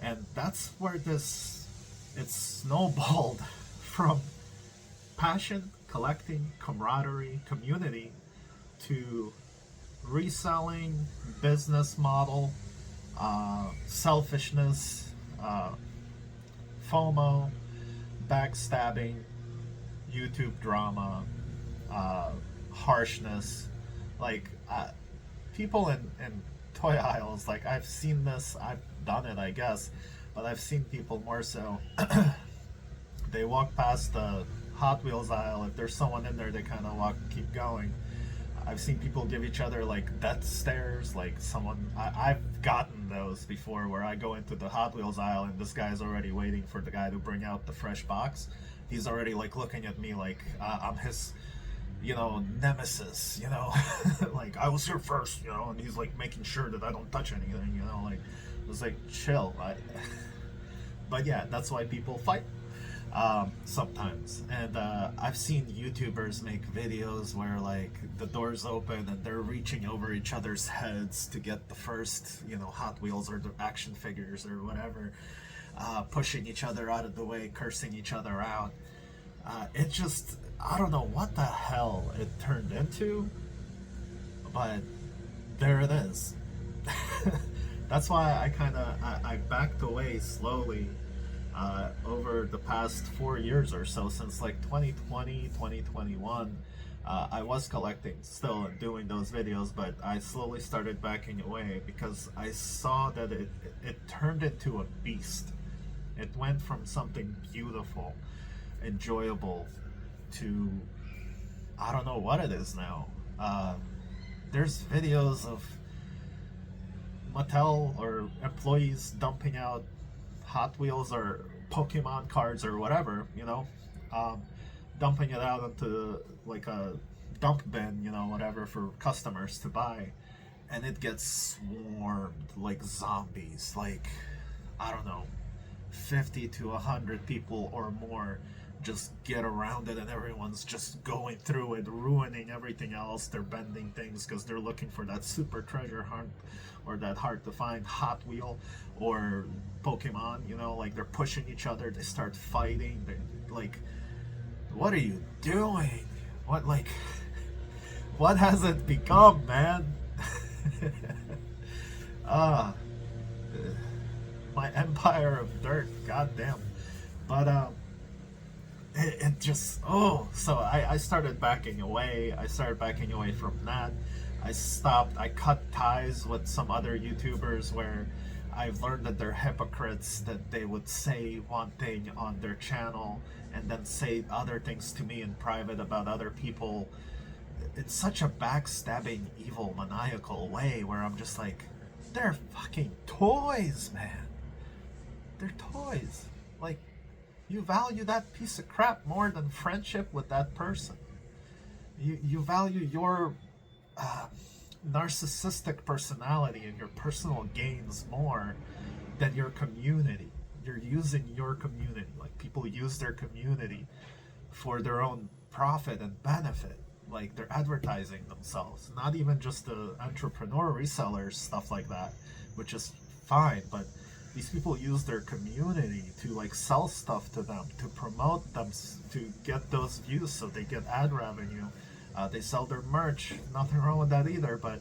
and that's where it's snowballed from passion, collecting, camaraderie, community, to reselling, business model, selfishness, FOMO, backstabbing, YouTube drama, harshness. Like, people in toy aisles, like, I've seen this, I've done it, I guess, but I've seen people more so. They walk past the Hot Wheels aisle. If there's someone in there, they kind of keep going. I've seen people give each other like death stares, like I've gotten those before, where I go into the Hot Wheels aisle and this guy's already waiting for the guy to bring out the fresh box. He's already like looking at me like I'm his, nemesis, like I was here first, and he's like making sure that I don't touch anything, like it was like chill. But yeah, that's why people fight. Sometimes, and I've seen YouTubers make videos where like the doors open and they're reaching over each other's heads to get the first Hot Wheels or the action figures or whatever, pushing each other out of the way, cursing each other out. It just, I don't know what the hell it turned into, but there it is. That's why I backed away slowly over the past 4 years or so, since like 2020, 2021. I was collecting still and doing those videos, but I slowly started backing away because I saw that it turned into a beast. It went from something beautiful, enjoyable, to I don't know what it is now. There's videos of Mattel or employees dumping out Hot Wheels or Pokemon cards or whatever, dumping it out into like a dump bin, whatever, for customers to buy, and it gets swarmed like zombies. Like, I don't know, 50 to 100 people or more just get around it, and everyone's just going through it, ruining everything else. They're bending things because they're looking for that super treasure hunt, or that hard to find Hot Wheel or Pokemon, like they're pushing each other. They start fighting. They're like, what are you doing? What has it become, man? My empire of dirt, goddamn. But it just, so I started backing away. I started backing away from that. I cut ties with some other YouTubers where I've learned that they're hypocrites, that they would say one thing on their channel and then say other things to me in private about other people. It's such a backstabbing, evil, maniacal way where I'm just like, they're fucking toys, man. They're toys. Like, you value that piece of crap more than friendship with that person. You value your narcissistic personality and your personal gains more than your community. You're using your community. Like, people use their community for their own profit and benefit. Like, they're advertising themselves, not even just the entrepreneur resellers, stuff like that, which is fine, but these people use their community to like sell stuff to them, to promote them, to get those views so they get ad revenue. They sell their merch, nothing wrong with that either, but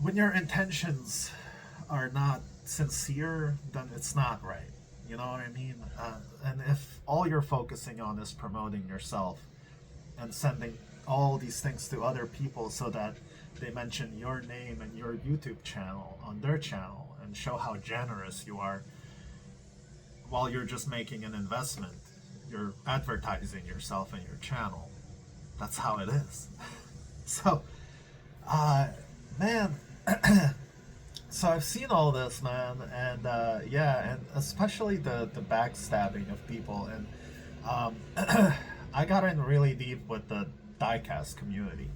when your intentions are not sincere, then it's not right. You know what I mean? And if all you're focusing on is promoting yourself and sending all these things to other people so that they mention your name and your YouTube channel on their channel and show how generous you are, while you're just making an investment, you're advertising yourself and your channel. That's how it is. So Uh, man, so I've seen all this, man, and yeah, and especially the backstabbing of people, and um, I got in really deep with the diecast community,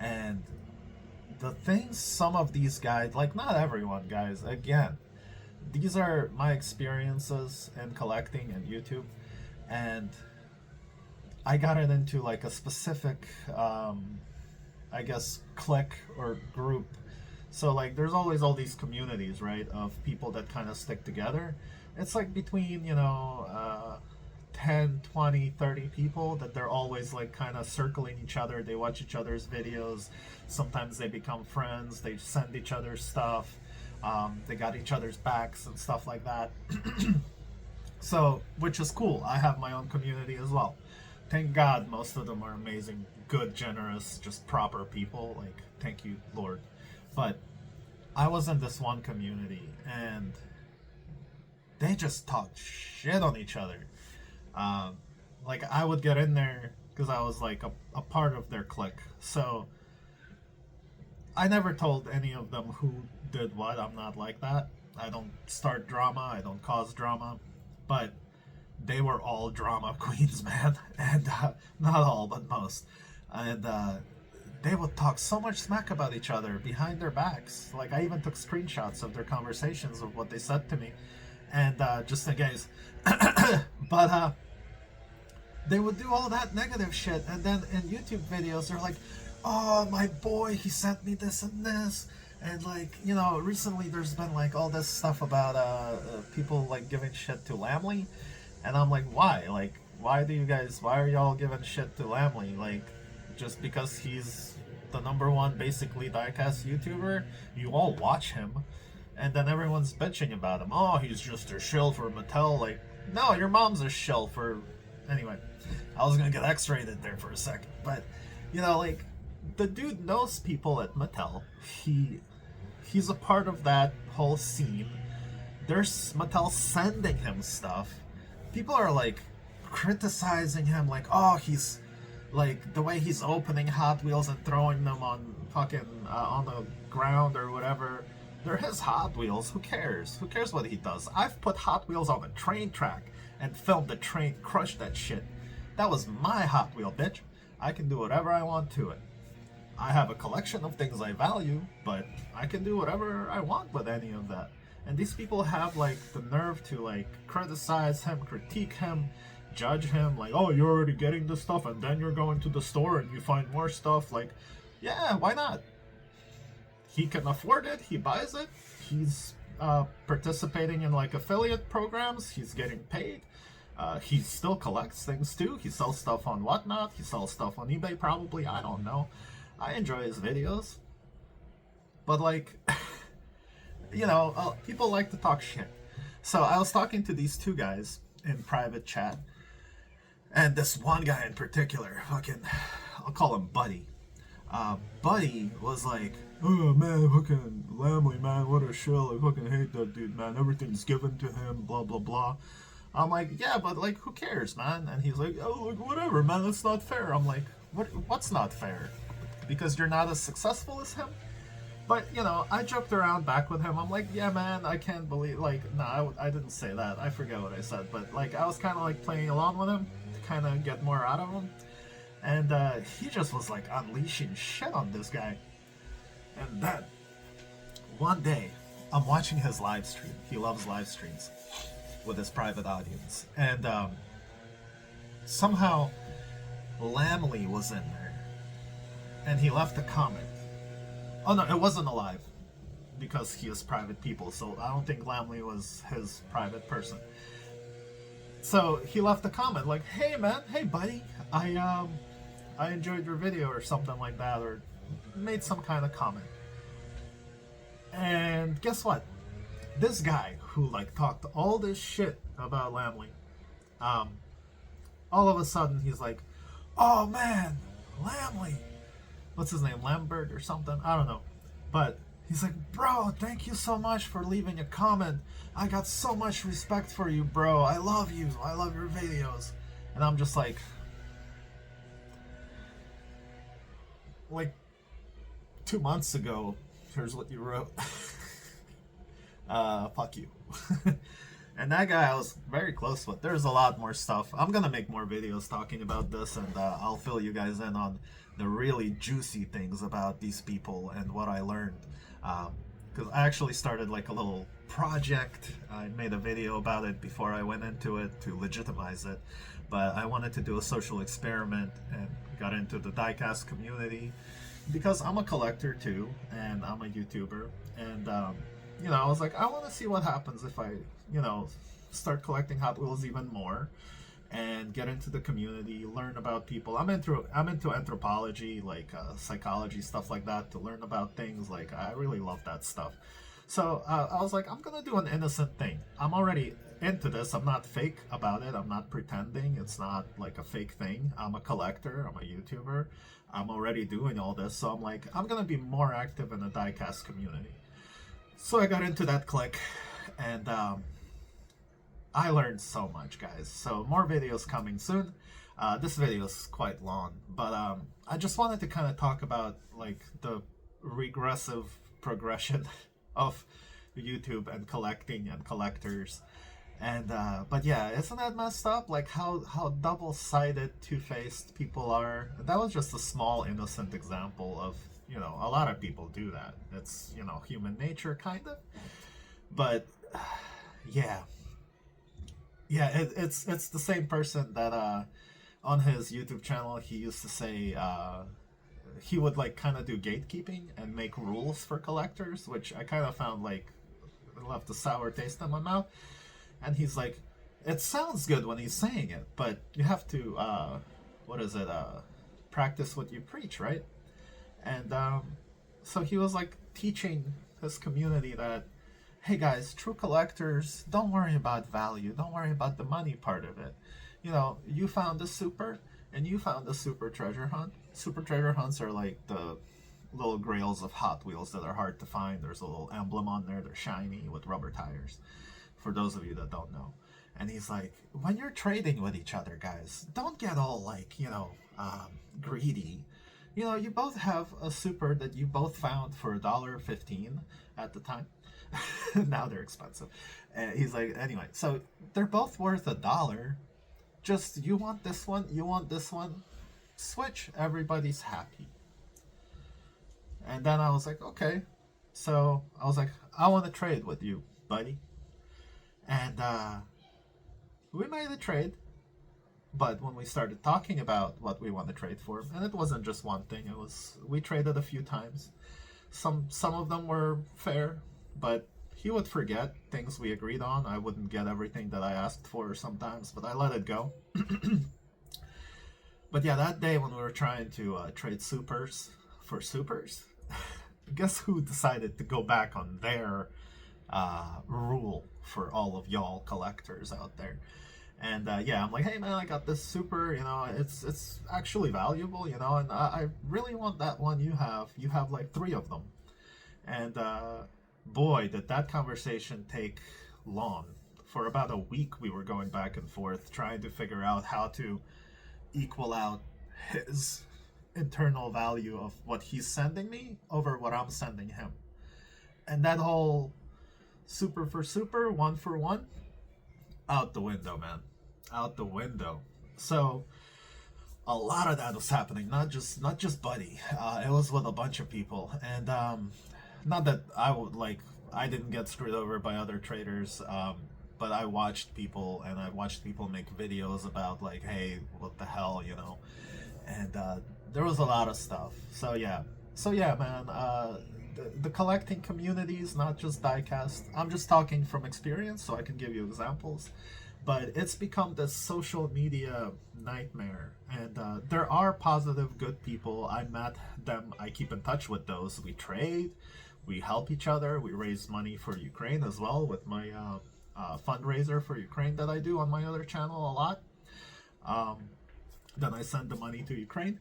and the things some of these guys, like not everyone, guys, again, these are my experiences in collecting and YouTube, and I got it into like a specific, I guess, clique or group. So like, there's always all these communities, right, of people that kind of stick together. It's like between 10, 20, 30 people that they're always like kind of circling each other. They watch each other's videos. Sometimes they become friends. They send each other stuff. They got each other's backs and stuff like that. So, which is cool. I have my own community as well. Thank God most of them are amazing, good, generous, just proper people. Like, thank you, Lord. But I was in this one community and they just talked shit on each other. Like, I would get in there because I was like a part of their clique. So I never told any of them who did what. I'm not like that. I don't start drama, I don't cause drama. But they were all drama queens, man. And not all, but most. And they would talk so much smack about each other behind their backs. Like, I even took screenshots of their conversations of what they said to me. And just in case. But they would do all that negative shit. And then in YouTube videos, they're like, oh, my boy, he sent me this and this. And like, recently there's been like all this stuff about people like giving shit to Lamley. And I'm like, why? Like, why are y'all giving shit to Lamley? Like, just because he's the number one basically diecast YouTuber, you all watch him, and then everyone's bitching about him. Oh, he's just a shill for Mattel. Like, no, your mom's a shill for. Anyway, I was gonna get X-rated there for a second, but like, the dude knows people at Mattel. He's a part of that whole scene. There's Mattel sending him stuff. People are like criticizing him, like, oh, he's like the way he's opening Hot Wheels and throwing them on fucking on the ground or whatever. They're his Hot Wheels. Who cares? Who cares what he does? I've put Hot Wheels on a train track and filmed the train crush that shit. That was my Hot Wheel, bitch. I can do whatever I want to it. I have a collection of things I value, but I can do whatever I want with any of that. And these people have like the nerve to like criticize him, critique him, judge him, like, oh, you're already getting this stuff and then you're going to the store and you find more stuff. Like, yeah, why not? He can afford it, he buys it, he's participating in like affiliate programs, he's getting paid. He still collects things too. He sells stuff on Whatnot, he sells stuff on eBay probably, I don't know. I enjoy his videos. But like, people like to talk shit. So I was talking to these two guys in private chat, and this one guy in particular, I'll call him Buddy. Buddy was like, oh man, fucking Lamley, man, what a shill. I fucking hate that dude, man. Everything's given to him, blah, blah, blah. I'm like, yeah, but like, who cares, man? And he's like, oh, like, whatever, man, that's not fair. I'm like, what's not fair? Because you're not as successful as him? But, I joked around back with him. I'm like, yeah, man, I can't believe, like, no, I didn't say that. I forget what I said. But, like, I was kind of, like, playing along with him to kind of get more out of him. And he just was, like, unleashing shit on this guy. And then, one day, I'm watching his live stream. He loves live streams with his private audience. And somehow, Lamley was in there. And he left a comment. Oh no, it wasn't alive, because he is private people, so I don't think Lamley was his private person. So he left a comment like, hey man, hey buddy, I enjoyed your video or something like that, or made some kind of comment. And guess what? This guy who like talked all this shit about Lamley, all of a sudden he's like, oh man, Lamley. What's his name, Lambert or something? I don't know. But he's like, bro, thank you so much for leaving a comment. I got so much respect for you, bro. I love you. I love your videos. And I'm just like, 2 months ago, here's what you wrote. Fuck you. And that guy I was very close with. There's a lot more stuff. I'm gonna make more videos talking about this, and I'll fill you guys in on the really juicy things about these people and what I learned. Because I actually started like a little project. I made a video about it before I went into it to legitimize it. But I wanted to do a social experiment and got into the diecast community because I'm a collector too, and I'm a YouTuber, and you know, I was like, I want to see what happens if I, you know, start collecting Hot Wheels even more and get into the community, learn about people. I'm into anthropology, like psychology, stuff like that, to learn about things. Like, I really love that stuff. So I was like, I'm gonna do an innocent thing. I'm already into this. I'm not fake about it. I'm not pretending. It's not like a fake thing. I'm a collector. I'm a YouTuber. I'm already doing all this. So I'm like, I'm gonna be more active in the diecast community. So I got into that clique, and I learned so much, guys. So more videos coming soon. This video is quite long, but I just wanted to kind of talk about like the regressive progression of YouTube and collecting and collectors. And but yeah, isn't that messed up? Like how double-sided, two-faced people are. That was just a small innocent example of, you know, a lot of people do that. It's, you know, human nature, kind of. But yeah, it's the same person that on his YouTube channel he used to say he would like kind of do gatekeeping and make rules for collectors, which I kind of found like it left a sour taste in my mouth. And he's like, it sounds good when he's saying it, but you have to practice what you preach, right? And so he was like teaching his community that, hey guys, true collectors, don't worry about value, don't worry about the money part of it. You know, you found a super, and you found a super treasure hunt. Super treasure hunts are like the little grails of Hot Wheels that are hard to find. There's a little emblem on there, they're shiny with rubber tires, for those of you that don't know. And he's like, when you're trading with each other, guys, don't get all like, you know, greedy. You know, you both have a super that you both found for $1.15 at the time. Now they're expensive. And he's like, anyway, so they're both worth $1. Just, you want this one, you want this one, switch, everybody's happy. And then I was like, okay. So I was like, I want to trade with you, buddy. And we made a trade. But when we started talking about what we want to trade for, and it wasn't just one thing, it was, we traded a few times. Some of them were fair, but he would forget things we agreed on. I wouldn't get everything that I asked for sometimes, but I let it go. But yeah, that day when we were trying to trade supers for supers, guess who decided to go back on their rule for all of y'all collectors out there? And yeah, I'm like, hey man, I got this super, you know, it's actually valuable, you know, and I really want that one you have. You have like 3 of them. And boy, did that conversation take long. For about a week, we were going back and forth trying to figure out how to equal out his internal value of what he's sending me over what I'm sending him. And that whole super for super, one for one, out the window, man. Out the window. So a lot of that was happening, not just Buddy. It was with a bunch of people. And not that I didn't get screwed over by other traders, but I watched people, and I watched people make videos about like, hey, what the hell, you know. And there was a lot of stuff. So yeah, man, the collecting community is not just diecast. I'm just talking from experience, so I can give you examples. But it's become this social media nightmare. And there are positive, good people. I met them. I keep in touch with those. We trade. We help each other. We raise money for Ukraine as well with my fundraiser for Ukraine that I do on my other channel a lot. Then I send the money to Ukraine.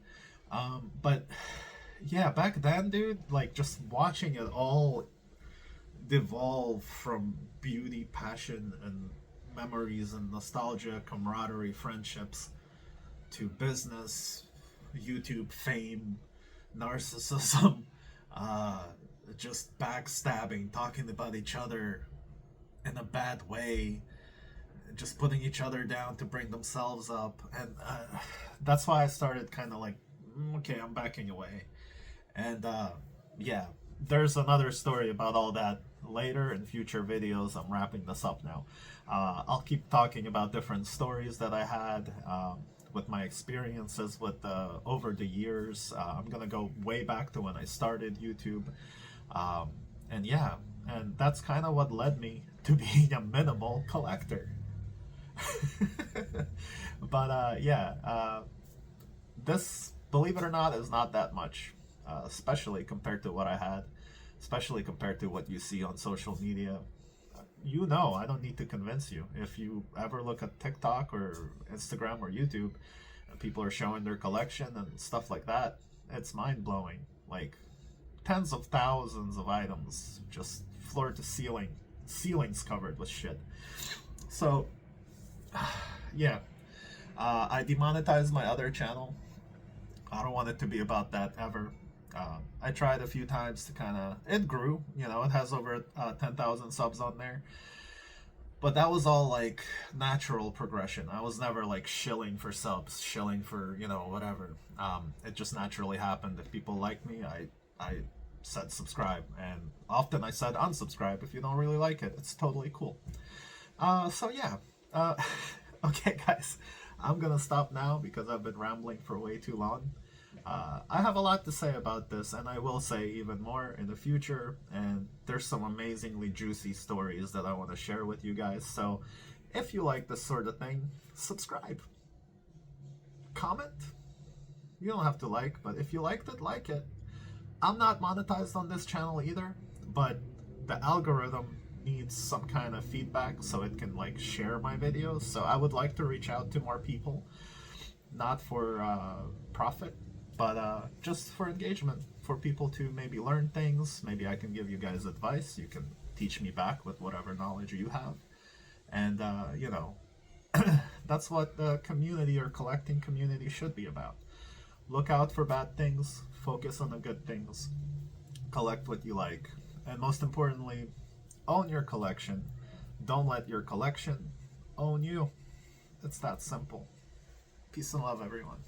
But yeah, back then, dude, like just watching it all devolve from beauty, passion, and memories and nostalgia, camaraderie, friendships, to business, YouTube fame, narcissism, uh, just backstabbing, talking about each other in a bad way, just putting each other down to bring themselves up. And that's why I started kind of like, okay, I'm backing away. And yeah, there's another story about all that later in future videos. I'm wrapping this up now. I'll keep talking about different stories that I had with my experiences with over the years. I'm gonna go way back to when I started YouTube. And yeah, and that's kind of what led me to being a minimal collector. But yeah, this, believe it or not, is not that much, especially compared to what I had, especially compared to what you see on social media. You know, I don't need to convince you. If you ever look at TikTok or Instagram or YouTube, and people are showing their collection and stuff like that, it's mind blowing. Like tens of thousands of items, just floor to ceiling, ceilings covered with shit. So, yeah, I demonetized my other channel. I don't want it to be about that ever. I tried a few times to kind of, it grew, you know, it has over 10,000 subs on there. But that was all like natural progression. I was never like shilling for subs, shilling for, you know, whatever. It just naturally happened. If people liked me, I said subscribe. And often I said unsubscribe if you don't really like it. It's totally cool. So yeah. Okay, guys. I'm gonna stop now because I've been rambling for way too long. I have a lot to say about this, and I will say even more in the future. And there's some amazingly juicy stories that I want to share with you guys. So if you like this sort of thing, subscribe. Comment. You don't have to like, but if you liked it, like it. I'm not monetized on this channel either, but the algorithm needs some kind of feedback so it can like share my videos. So I would like to reach out to more people, not for profit, but just for engagement, for people to maybe learn things. Maybe I can give you guys advice. You can teach me back with whatever knowledge you have. And, you know, that's what the community or collecting community should be about. Look out for bad things, focus on the good things, collect what you like, and most importantly, own your collection. Don't let your collection own you. It's that simple. Peace and love, everyone.